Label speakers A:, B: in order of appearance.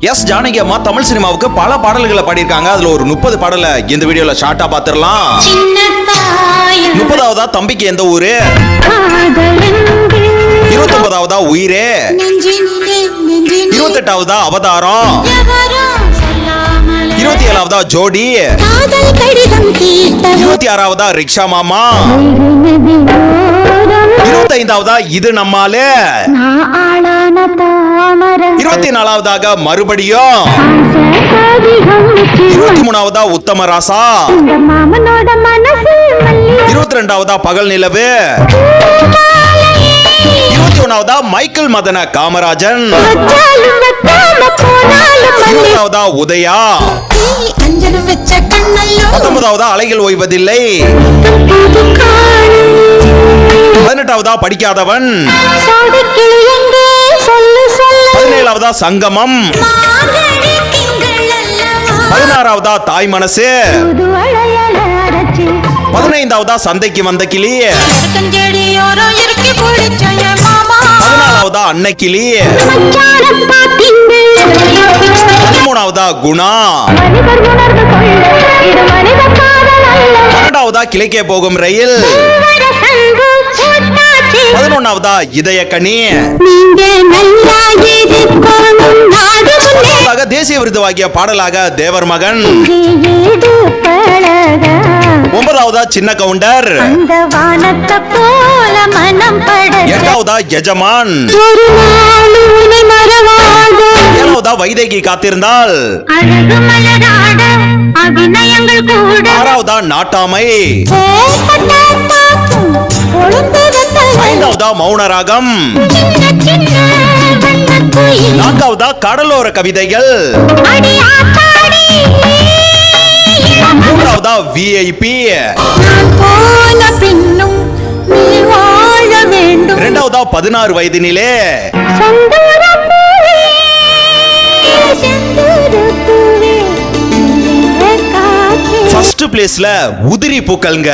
A: S Janaki அம்மா தமிழ் சினிமாவுக்கு பல பாடல்களை பாடியிருக்காங்க. அதுல ஒரு 30 பாடலை இந்த வீடியோல ஷார்ட்டா பாத்துடலாம். 30வதா தம்பிக்கு எந்த ஊரு, 29வதா உயிரே, 28வதா அவதாரம், 27வதா ஜோடி, 26வதா ரிக்ஷா மாமா, 25வதா இது நம்மாலே, 24வதாக மறுபடியும், 23வதா உத்தம ராசா, 22வதா பகல் நிலவு, 21வதா மைக்கேல் மதன காமராஜன், 20வதா உதயா, 19வதா அலைகள் ஓய்வதில்லை, 18வதா படிக்காதவன், 17வதா சங்கமம், 16வதா தாய் மனசு, 15வதா சந்தைக்கு வந்த கிளி, 14வதா அன்னை கிளி, 13வதா குணா, 12வதா கிழக்கே போகும் ரயில், 11வதா இதய கனி, தேசிய விருது வாங்கிய பாடலாக தேவர் மகன், 9வதா சின்ன கவுண்டர், 8வதா எஜமான், 7வதா வைதேகி காத்திருந்தால், 6வதா நாட்டாமை, 5வதா மௌனராகம், 4வதா கடலோர கவிதைகள், 3வதா விஐபி, 2வதா 16 வயதினிலே, ஃபர்ஸ்ட் பிளேஸ்ல உதிரி பூக்கள்ங்க.